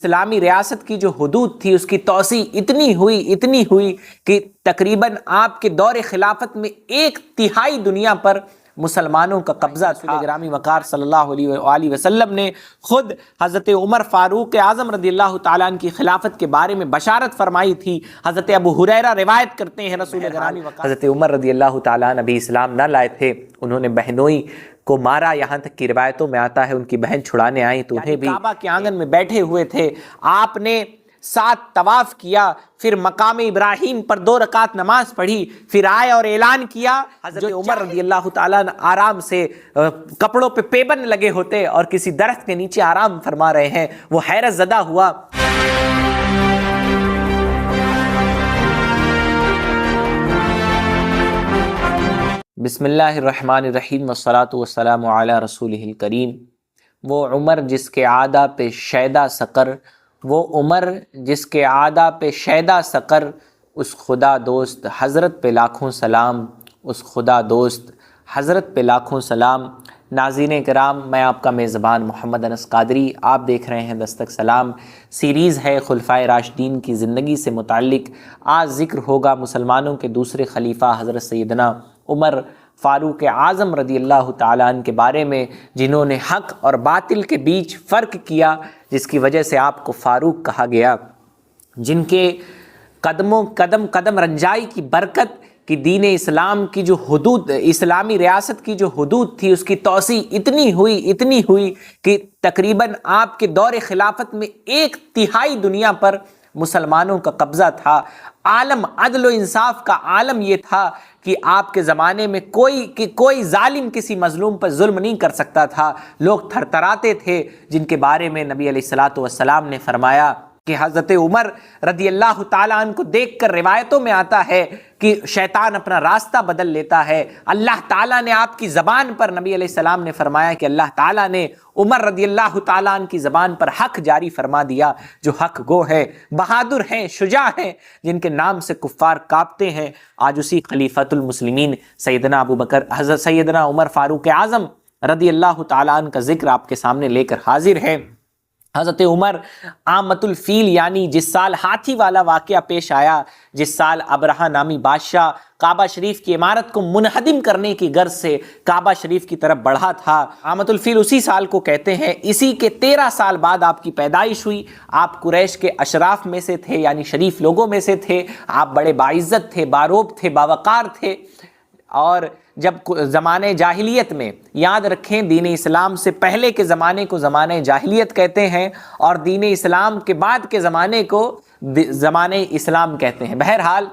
اسلامی ریاست کی جو حدود تھی اس کی توسیع اتنی ہوئی کہ تقریباً آپ کے دور خلافت میں 1/3 دنیا پر مسلمانوں کا قبضہ تھا۔ گرامی وقار صلی اللہ علیہ وآلہ وسلم نے خود حضرت عمر فاروق اعظم رضی اللہ تعالیٰ عنہ کی خلافت کے بارے میں بشارت فرمائی تھی۔ حضرت ابو ہریرہ روایت کرتے ہیں رسول گرامی وقار حضرت عمر رضی اللہ تعالیٰ عنہ ابھی اسلام نہ لائے تھے، انہوں نے بہنوئی کو مارا، یہاں تک کی روایتوں میں آتا ہے ان کی بہن چھڑانے آئیں تو انہیں بھی کعبہ کے آنگن میں بیٹھے ہوئے تھے، آپ نے 7 طواف کیا، پھر مقام ابراہیم پر 2 رکعت نماز پڑھی، پھر آئے اور اعلان کیا۔ حضرت عمر رضی اللہ تعالیٰ آرام سے کپڑوں پہ پیبند لگے ہوتے اور کسی درخت کے نیچے آرام فرما رہے ہیں، وہ حیرت زدہ ہوا۔ بسم اللہ الرحمن الرحیم والصلاة والسلام علی رسولہ الکریم۔ وہ عمر جس کے عادہ پہ شیدا سقر، وہ عمر جس کے عادہ پہ شیدا سقر، اس خدا دوست حضرت پہ لاکھوں سلام، اس خدا دوست حضرت پہ لاکھوں سلام۔ ناظرین کرام، میں آپ کا میزبان محمد انس قادری، آپ دیکھ رہے ہیں دستک سلام۔ سیریز ہے خلفائے راشدین کی زندگی سے متعلق۔ آج ذکر ہوگا مسلمانوں کے دوسرے خلیفہ حضرت سیدنا عمر فاروق اعظم رضی اللہ تعالیٰ عنہ کے بارے میں، جنہوں نے حق اور باطل کے بیچ فرق کیا، جس کی وجہ سے آپ کو فاروق کہا گیا، جن کے قدم رنجائی کی برکت کہ دین اسلام کی جو حدود، اسلامی ریاست کی جو حدود تھی اس کی توسیع اتنی ہوئی کہ تقریباً آپ کے دور خلافت میں 1/3 دنیا پر مسلمانوں کا قبضہ تھا۔ عالم عدل و انصاف کا عالم یہ تھا کہ آپ کے زمانے میں کوئی ظالم کسی مظلوم پر ظلم نہیں کر سکتا تھا، لوگ تھرتھراتے تھے، جن کے بارے میں نبی علیہ الصلوۃ والسلام نے فرمایا کہ حضرت عمر رضی اللہ تعالیٰ عنہ کو دیکھ کر روایتوں میں آتا ہے کہ شیطان اپنا راستہ بدل لیتا ہے۔ اللہ تعالیٰ نے آپ کی زبان پر، نبی علیہ السلام نے فرمایا کہ اللہ تعالیٰ نے عمر رضی اللہ تعالیٰ عنہ کی زبان پر حق جاری فرما دیا، جو حق گو ہے، بہادر ہیں، شجاع ہیں، جن کے نام سے کفار کانپتے ہیں۔ آج اسی خلیفۃ المسلمین سیدنا ابو بکر، حضرت سیدنا عمر فاروق اعظم رضی اللہ تعالیٰ عنہ کا ذکر آپ کے سامنے لے کر حاضر ہے۔ حضرت عمر عامۃ الفیل، یعنی جس سال ہاتھی والا واقعہ پیش آیا، جس سال ابرہہ نامی بادشاہ کعبہ شریف کی عمارت کو منہدم کرنے کی غرض سے کعبہ شریف کی طرف بڑھا تھا، عامۃ الفیل اسی سال کو کہتے ہیں۔ اسی کے 13 سال بعد آپ کی پیدائش ہوئی۔ آپ قریش کے اشراف میں سے تھے، یعنی شریف لوگوں میں سے تھے۔ آپ بڑے باعزت تھے، باروب تھے، باوقار تھے۔ اور جب زمانے جاہلیت میں، یاد رکھیں دین اسلام سے پہلے کے زمانے کو زمانے جاہلیت کہتے ہیں، اور دین اسلام کے بعد کے زمانے کو زمانے اسلام کہتے ہیں۔ بہرحال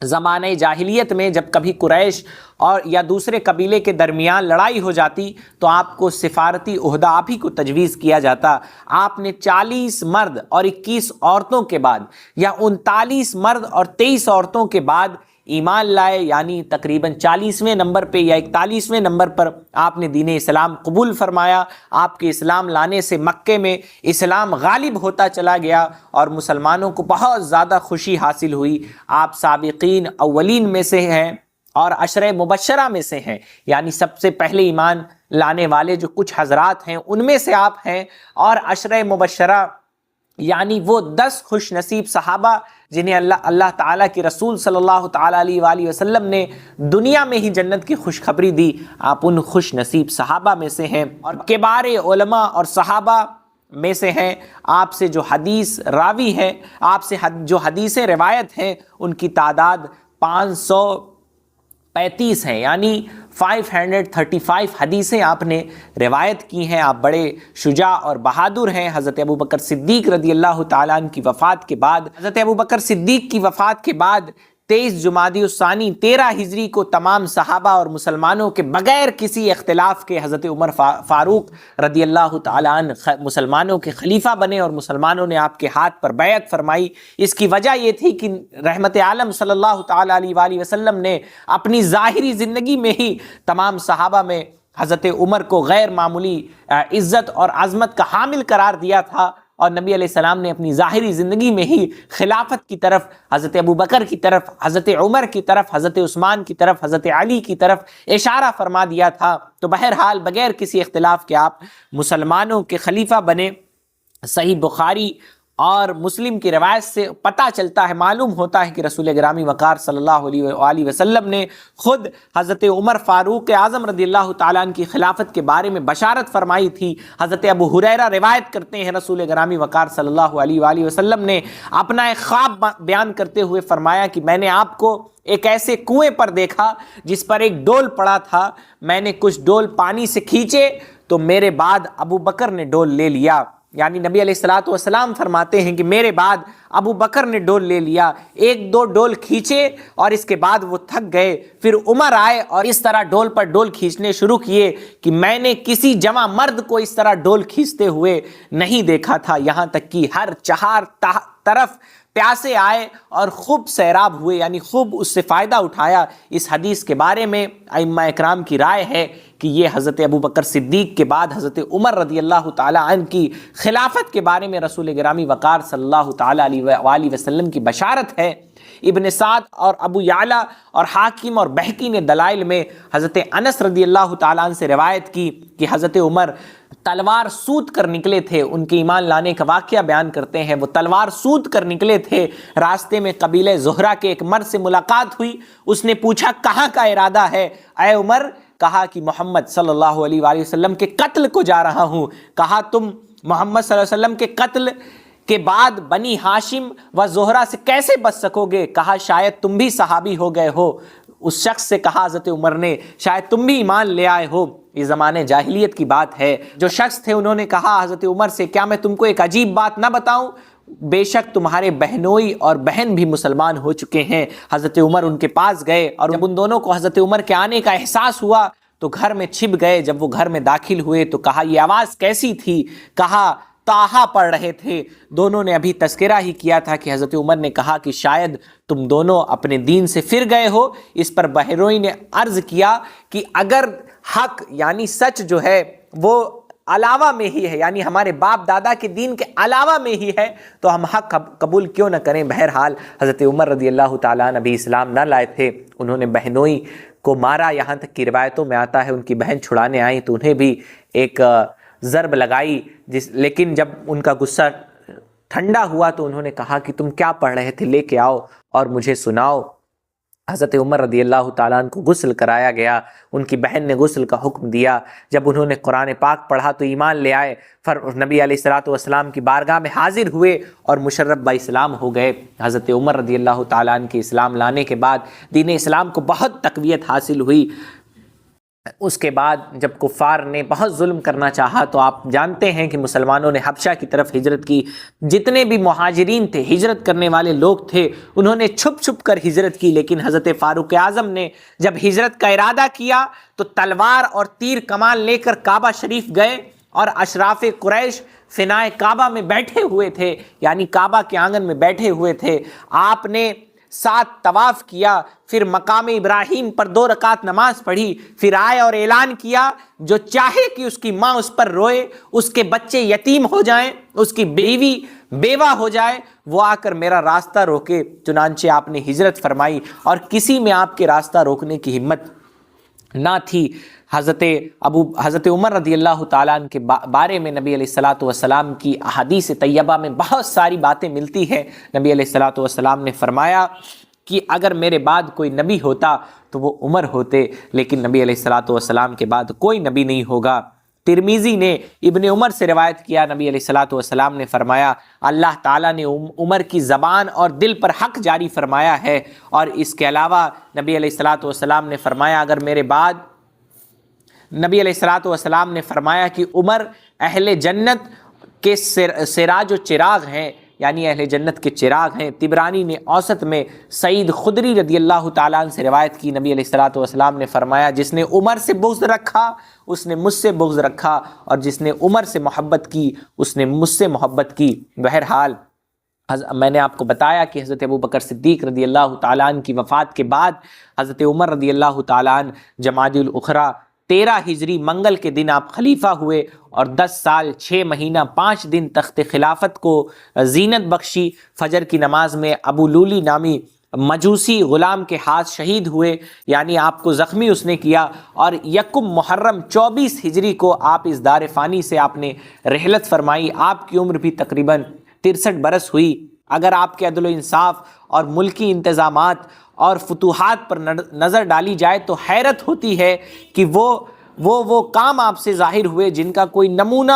زمانے جاہلیت میں جب کبھی قریش اور یا دوسرے قبیلے کے درمیان لڑائی ہو جاتی تو آپ کو سفارتی عہدہ آپ ہی کو تجویز کیا جاتا۔ آپ نے 40 مرد اور 21 عورتوں کے بعد، یا 39 مرد اور 23 عورتوں کے بعد ایمان لائے، یعنی تقریباً 40ویں نمبر پہ یا 41ویں نمبر پر آپ نے دین اسلام قبول فرمایا۔ آپ کے اسلام لانے سے مکے میں اسلام غالب ہوتا چلا گیا اور مسلمانوں کو بہت زیادہ خوشی حاصل ہوئی۔ آپ سابقین اولین میں سے ہیں اور عشرہ مبشرہ میں سے ہیں، یعنی سب سے پہلے ایمان لانے والے جو کچھ حضرات ہیں ان میں سے آپ ہیں، اور عشرہ مبشرہ یعنی وہ 10 خوش نصیب صحابہ جنہیں اللہ تعالیٰ کی رسول صلی اللہ تعالیٰ علیہ وآلہ وسلم نے دنیا میں ہی جنت کی خوشخبری دی۔ آپ ان خوش نصیب صحابہ میں سے ہیں اور کبار علماء اور صحابہ میں سے ہیں۔ آپ سے جو حدیث راوی ہیں، آپ سے جو حدیثیں روایت ہیں، ان کی تعداد 535 ہیں، یعنی 535 حدیثیں آپ نے روایت کی ہیں۔ آپ بڑے شجاع اور بہادر ہیں۔ حضرت ابوبکر صدیق رضی اللہ تعالیٰ عنہ کی وفات کے بعد، حضرت ابوبکر صدیق کی وفات کے بعد 23 جمادی الثانی 13 ہجری کو تمام صحابہ اور مسلمانوں کے بغیر کسی اختلاف کے حضرت عمر فاروق رضی اللہ تعالیٰ عنہ مسلمانوں کے خلیفہ بنے، اور مسلمانوں نے آپ کے ہاتھ پر بیعت فرمائی۔ اس کی وجہ یہ تھی کہ رحمت عالم صلی اللہ تعالیٰ علیہ وآلہ وسلم نے اپنی ظاہری زندگی میں ہی تمام صحابہ میں حضرت عمر کو غیر معمولی عزت اور عظمت کا حامل قرار دیا تھا، اور نبی علیہ السلام نے اپنی ظاہری زندگی میں ہی خلافت کی طرف، حضرت ابوبکر کی طرف، حضرت عمر کی طرف، حضرت عثمان کی طرف، حضرت علی کی طرف اشارہ فرما دیا تھا۔ تو بہرحال بغیر کسی اختلاف کے آپ مسلمانوں کے خلیفہ بنے۔ صحیح بخاری اور مسلم کی روایت سے پتہ چلتا ہے، معلوم ہوتا ہے کہ رسول گرامی وقار صلی اللہ علیہ وآلہ وسلم نے خود حضرت عمر فاروق اعظم رضی اللہ تعالیٰ عنہ کی خلافت کے بارے میں بشارت فرمائی تھی۔ حضرت ابو ہریرہ روایت کرتے ہیں رسول گرامی وقار صلی اللہ علیہ وآلہ وسلم نے اپنا ایک خواب بیان کرتے ہوئے فرمایا کہ میں نے آپ کو ایک ایسے کنویں پر دیکھا جس پر ایک ڈول پڑا تھا، میں نے کچھ ڈول پانی سے کھینچے تو میرے بعد ابو بکر نے ڈول لے لیا۔ یعنی نبی علیہ الصلوۃ والسلام فرماتے ہیں کہ میرے بعد ابو بکر نے ڈول لے لیا، ایک دو ڈول کھینچے اور اس کے بعد وہ تھک گئے، پھر عمر آئے اور اس طرح ڈول پر ڈول کھینچنے شروع کیے کہ میں نے کسی جوان مرد کو اس طرح ڈول کھینچتے ہوئے نہیں دیکھا تھا، یہاں تک کہ ہر چہار طرف پیاسے آئے اور خوب سیراب ہوئے، یعنی خوب اس سے فائدہ اٹھایا۔ اس حدیث کے بارے میں ائمہ اکرام کی رائے ہے کہ یہ حضرت ابو بکر صدیق کے بعد حضرت عمر رضی اللہ تعالی عنہ کی خلافت کے بارے میں رسول گرامی وقار صلی اللہ تعالی علیہ وآلہ وسلم کی بشارت ہے۔ ابن سعد اور ابو یعلا اور حاکم اور بہقی نے دلائل میں حضرت انس رضی اللہ تعالیٰ عنہ سے روایت کی کہ حضرت عمر تلوار سوت کر نکلے تھے، ان کے ایمان لانے کا واقعہ بیان کرتے ہیں، وہ تلوار سوت کر نکلے تھے، راستے میں قبیلہ زہرہ کے ایک مرد سے ملاقات ہوئی، اس نے پوچھا کہاں کا ارادہ ہے اے عمر؟ کہا کہ محمد صلی اللہ علیہ وآلہ وسلم کے قتل کو جا رہا ہوں۔ کہا تم محمد صلی اللہ علیہ وسلم کے قتل کے بعد بنی ہاشم و زہرہ سے کیسے بچ سکو گے؟ کہا شاید تم بھی صحابی ہو گئے ہو۔ اس شخص سے کہا حضرت عمر نے شاید تم بھی ایمان لے آئے ہو، یہ زمانے جاہلیت کی بات ہے۔ جو شخص تھے انہوں نے کہا حضرت عمر سے کیا میں تم کو ایک عجیب بات نہ بتاؤں؟ بے شک تمہارے بہنوئی اور بہن بھی مسلمان ہو چکے ہیں۔ حضرت عمر ان کے پاس گئے اور جب ان دونوں کو حضرت عمر کے آنے کا احساس ہوا تو گھر میں چھپ گئے۔ جب وہ گھر میں داخل ہوئے تو کہا یہ آواز کیسی تھی؟ کہا طٰہٰ پڑھ رہے تھے۔ دونوں نے ابھی تذکرہ ہی کیا تھا کہ حضرت عمر نے کہا کہ شاید تم دونوں اپنے دین سے پھر گئے ہو۔ اس پر بہنوئی نے عرض کیا کہ اگر حق یعنی سچ جو ہے وہ علاوہ میں ہی ہے، یعنی ہمارے باپ دادا کے دین کے علاوہ میں ہی ہے، تو ہم حق قبول کیوں نہ کریں۔ بہرحال حضرت عمر رضی اللہ تعالیٰ عنہ بھی اسلام نہ لائے تھے، انہوں نے بہنوئی کو مارا، یہاں تک کہ روایتوں میں آتا ہے ان کی بہن چھڑانے آئیں تو انہیں بھی ایک ضرب لگائی، لیکن جب ان کا غصہ ٹھنڈا ہوا تو انہوں نے کہا کہ تم کیا پڑھ رہے تھے، لے کے آؤ اور مجھے سناؤ۔ حضرت عمر رضی اللہ تعالیٰ عنہ کو غسل کرایا گیا، ان کی بہن نے غسل کا حکم دیا۔ جب انہوں نے قرآن پاک پڑھا تو ایمان لے آئے، نبی علیہ الصلوۃ والسلام کی بارگاہ میں حاضر ہوئے اور مشرف با اسلام ہو گئے۔ حضرت عمر رضی اللہ تعالیٰ عنہ کے اسلام لانے کے بعد دین اسلام کو بہت تقویت حاصل ہوئی۔ اس کے بعد جب کفار نے بہت ظلم کرنا چاہا تو آپ جانتے ہیں کہ مسلمانوں نے حبشہ کی طرف ہجرت کی۔ جتنے بھی مہاجرین تھے، ہجرت کرنے والے لوگ تھے، انہوں نے چھپ چھپ کر ہجرت کی، لیکن حضرت فاروق اعظم نے جب ہجرت کا ارادہ کیا تو تلوار اور تیر کمان لے کر کعبہ شریف گئے اور اشراف قریش فنائے کعبہ میں بیٹھے ہوئے تھے، یعنی کعبہ کے آنگن میں بیٹھے ہوئے تھے۔ آپ نے 7 طواف کیا، پھر مقام ابراہیم پر 2 رکعت نماز پڑھی، پھر آئے اور اعلان کیا جو چاہے کہ اس کی ماں اس پر روئے، اس کے بچے یتیم ہو جائیں، اس کی بیوی بیوہ ہو جائے، وہ آ کر میرا راستہ روکے۔ چنانچہ آپ نے ہجرت فرمائی اور کسی میں آپ کے راستہ روکنے کی ہمت نہ تھی۔ حضرت عمر رضی اللہ تعالیٰ عنہ کے بارے میں نبی علیہ الصلوۃ والسلام کی احادیث طیبہ میں بہت ساری باتیں ملتی ہیں۔ نبی علیہ الصلوۃ والسلام نے فرمایا کہ اگر میرے بعد کوئی نبی ہوتا تو وہ عمر ہوتے، لیکن نبی علیہ الصلوۃ والسلام کے بعد کوئی نبی نہیں ہوگا۔ ترمذی نے ابن عمر سے روایت کیا، نبی علیہ الصلوۃ والسلام نے فرمایا اللہ تعالیٰ نے عمر کی زبان اور دل پر حق جاری فرمایا ہے، اور اس کے علاوہ نبی علیہ الصلوۃ والسلام نے فرمایا اگر میرے بعد نبی علیہ الصلوۃ والسلام نے فرمایا کہ عمر اہل جنت کے سراج و چراغ ہیں، یعنی اہل جنت کے چراغ ہیں۔ طبرانی نے اوسط میں سعید خدری رضی اللہ تعالیٰ عنہ سے روایت کی، نبی علیہ الصلوۃ والسلام نے فرمایا جس نے عمر سے بغض رکھا اس نے مجھ سے بغض رکھا، اور جس نے عمر سے محبت کی اس نے مجھ سے محبت کی۔ بہرحال میں نے آپ کو بتایا کہ حضرت ابو بکر صدیق رضی اللہ تعالیٰ عنہ کی وفات کے بعد حضرت عمر رضی اللہ تعالیٰ عنہ جمادی الاخری 13 ہجری منگل کے دن آپ خلیفہ ہوئے اور 10 سال 6 مہینہ 5 دن تخت خلافت کو زینت بخشی۔ فجر کی نماز میں ابو لولی نامی مجوسی غلام کے ہاتھ شہید ہوئے، یعنی آپ کو زخمی اس نے کیا، اور یکم محرم 24 ہجری کو آپ اس دار فانی سے آپ نے رحلت فرمائی۔ آپ کی عمر بھی تقریباً 63 برس ہوئی۔ اگر آپ کے عدل و انصاف اور ملکی انتظامات اور فتوحات پر نظر ڈالی جائے تو حیرت ہوتی ہے کہ وہ کام آپ سے ظاہر ہوئے جن کا کوئی نمونہ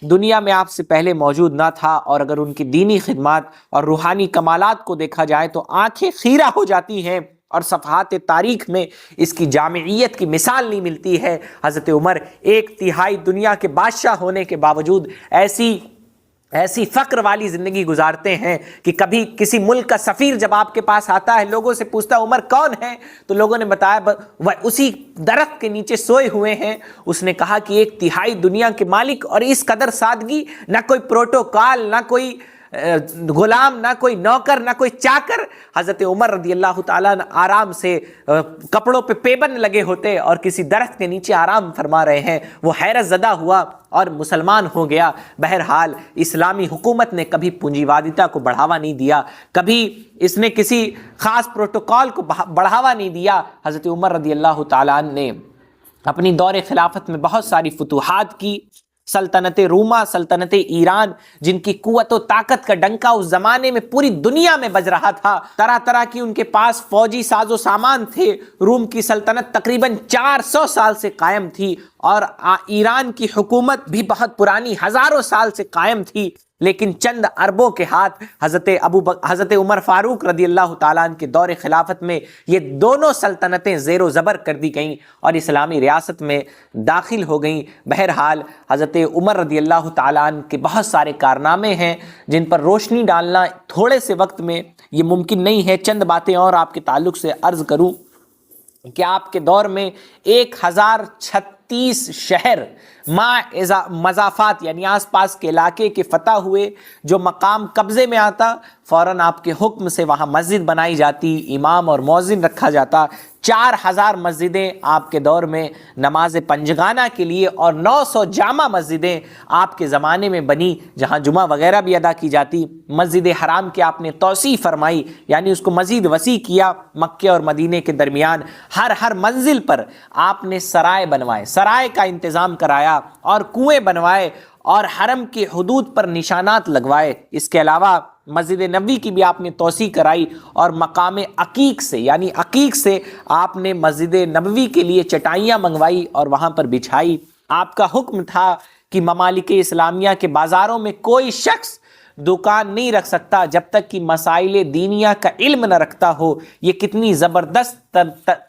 دنیا میں آپ سے پہلے موجود نہ تھا، اور اگر ان کی دینی خدمات اور روحانی کمالات کو دیکھا جائے تو آنکھیں خیرہ ہو جاتی ہیں، اور صفحات تاریخ میں اس کی جامعیت کی مثال نہیں ملتی ہے۔ حضرت عمر 1/3 دنیا کے بادشاہ ہونے کے باوجود ایسی فقر والی زندگی گزارتے ہیں کہ کبھی کسی ملک کا سفیر جب آپ کے پاس آتا ہے، لوگوں سے پوچھتا ہے عمر کون ہے، تو لوگوں نے بتایا وہ اسی درخت کے نیچے سوئے ہوئے ہیں۔ اس نے کہا کہ 1/3 دنیا کے مالک، اور اس قدر سادگی، نہ کوئی پروٹوکال، نہ کوئی غلام، نہ کوئی نوکر، نہ کوئی چاکر۔ حضرت عمر رضی اللہ تعالیٰ آرام سے کپڑوں پہ پیبند لگے ہوتے اور کسی درخت کے نیچے آرام فرما رہے ہیں۔ وہ حیرت زدہ ہوا اور مسلمان ہو گیا۔ بہرحال اسلامی حکومت نے کبھی پونجیوادیتا کو بڑھاوا نہیں دیا، کبھی اس نے کسی خاص پروٹوکال کو بڑھاوا نہیں دیا۔ حضرت عمر رضی اللہ تعالیٰ نے اپنی دور خلافت میں بہت ساری فتوحات کی۔ سلطنت روما، سلطنت ایران، جن کی قوت و طاقت کا ڈنکا اس زمانے میں پوری دنیا میں بج رہا تھا، طرح طرح کی ان کے پاس فوجی ساز و سامان تھے۔ روم کی سلطنت تقریباً 400 سال سے قائم تھی، اور ایران کی حکومت بھی بہت پرانی، ہزاروں سال سے قائم تھی، لیکن چند اربوں کے ہاتھ حضرت عمر فاروق رضی اللہ تعالیٰ عنہ کے دور خلافت میں یہ دونوں سلطنتیں زیر و زبر کر دی گئیں اور اسلامی ریاست میں داخل ہو گئیں۔ بہرحال حضرت عمر رضی اللہ تعالیٰ عنہ کے بہت سارے کارنامے ہیں جن پر روشنی ڈالنا تھوڑے سے وقت میں یہ ممکن نہیں ہے۔ چند باتیں اور آپ کے تعلق سے عرض کروں کہ آپ کے دور میں 1036 شہر مضافات یعنی آس پاس کے علاقے کے فتح ہوئے۔ جو مقام قبضے میں آتا فوراً آپ کے حکم سے وہاں مسجد بنائی جاتی، امام اور مؤذن رکھا جاتا۔ 4000 مسجدیں آپ کے دور میں نماز پنجگانہ کے لیے، اور 900 جامع مسجدیں آپ کے زمانے میں بنی جہاں جمعہ وغیرہ بھی ادا کی جاتی۔ مسجد حرام کی آپ نے توسیع فرمائی، یعنی اس کو مزید وسیع کیا۔ مکے اور مدینے کے درمیان ہر منزل پر آپ نے سرائے بنوائے، سرائے کا انتظام کرایا، اور کنویں بنوائے، اور حرم کی حدود پر نشانات لگوائے۔ اس کے علاوہ مسجد نبوی کی بھی آپ نے توسیع کرائی، اور مقام عقیق سے یعنی عقیق سے آپ نے مسجد نبوی کے لیے چٹائیاں منگوائی اور وہاں پر بچھائی۔ آپ کا حکم تھا کہ ممالک اسلامیہ کے بازاروں میں کوئی شخص دکان نہیں رکھ سکتا جب تک کہ مسائل دینیہ کا علم نہ رکھتا ہو۔ یہ کتنی زبردست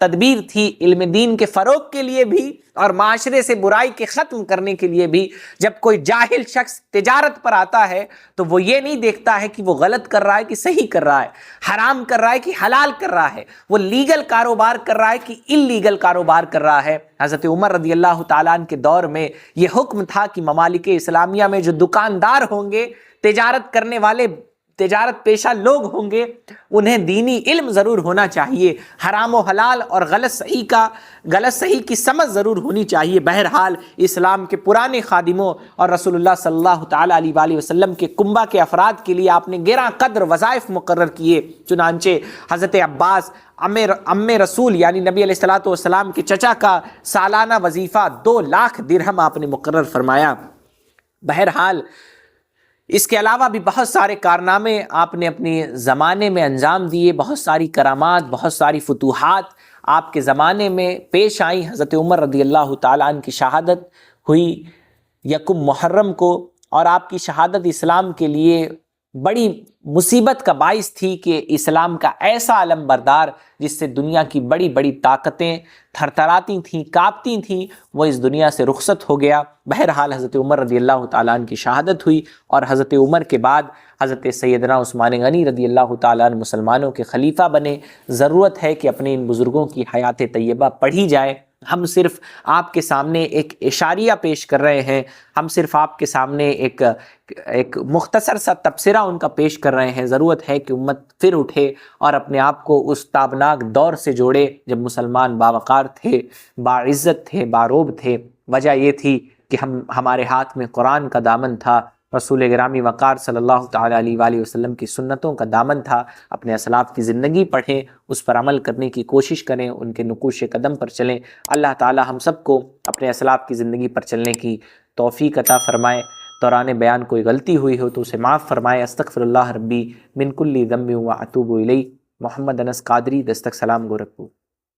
تدبیر تھی علم دین کے فروغ کے لیے بھی اور معاشرے سے برائی کے ختم کرنے کے لیے بھی۔ جب کوئی جاہل شخص تجارت پر آتا ہے تو وہ یہ نہیں دیکھتا ہے کہ وہ غلط کر رہا ہے کہ صحیح کر رہا ہے، حرام کر رہا ہے کہ حلال کر رہا ہے، وہ لیگل کاروبار کر رہا ہے کہ اللیگل کاروبار کر رہا ہے۔ حضرت عمر رضی اللہ تعالیٰ عنہ کے دور میں یہ حکم تھا کہ ممالک اسلامیہ میں جو دکاندار ہوں گے، تجارت کرنے والے، تجارت پیشہ لوگ ہوں گے، انہیں دینی علم ضرور ہونا چاہیے، حرام و حلال اور غلط صحیح کی سمجھ ضرور ہونی چاہیے۔ بہرحال اسلام کے پرانے خادموں اور رسول اللہ صلی اللہ تعالیٰ علیہ وآلہ وسلم کے کنبہ کے افراد کے لیے آپ نے گراں قدر وظائف مقرر کیے۔ چنانچہ حضرت عباس ام رسول یعنی نبی علیہ الصلوۃ والسلام کے چچا کا سالانہ وظیفہ 2 لاکھ درہم آپ نے مقرر فرمایا۔ بہرحال اس کے علاوہ بھی بہت سارے کارنامے آپ نے اپنے زمانے میں انجام دیے، بہت ساری کرامات، بہت ساری فتوحات آپ کے زمانے میں پیش آئیں۔ حضرت عمر رضی اللہ تعالیٰ عنہ کی شہادت ہوئی یکم محرم کو، اور آپ کی شہادت اسلام کے لیے بڑی مصیبت کا باعث تھی کہ اسلام کا ایسا علم بردار جس سے دنیا کی بڑی بڑی طاقتیں تھرتھراتی تھیں، کانپتی تھیں، وہ اس دنیا سے رخصت ہو گیا۔ بہرحال حضرت عمر رضی اللہ تعالیٰ عنہ کی شہادت ہوئی، اور حضرت عمر کے بعد حضرت سیدنا عثمان غنی رضی اللہ تعالیٰ عنہ مسلمانوں کے خلیفہ بنے۔ ضرورت ہے کہ اپنے ان بزرگوں کی حیات طیبہ پڑھی جائے۔ ہم صرف آپ کے سامنے ایک اشاریہ پیش کر رہے ہیں، ہم صرف آپ کے سامنے ایک مختصر سا تبصرہ ان کا پیش کر رہے ہیں۔ ضرورت ہے کہ امت پھر اٹھے اور اپنے آپ کو اس تابناک دور سے جوڑے جب مسلمان باوقار تھے، باعزت تھے، باروب تھے۔ وجہ یہ تھی کہ ہمارے ہاتھ میں قرآن کا دامن تھا، رسول گرامی وقار صلی اللہ تعالیٰ علیہ وآلہ وسلم کی سنتوں کا دامن تھا۔ اپنے اسلاف کی زندگی پڑھیں، اس پر عمل کرنے کی کوشش کریں، ان کے نقوش قدم پر چلیں۔ اللہ تعالیٰ ہم سب کو اپنے اسلاف کی زندگی پر چلنے کی توفیق عطا فرمائے۔ دوران بیان کوئی غلطی ہوئی ہو تو اسے معاف فرمائے۔ استغفر اللہ ربی من کل ذنب و اتوب الیہ۔ محمد انس قادری، دستک سلام، گورکھپور۔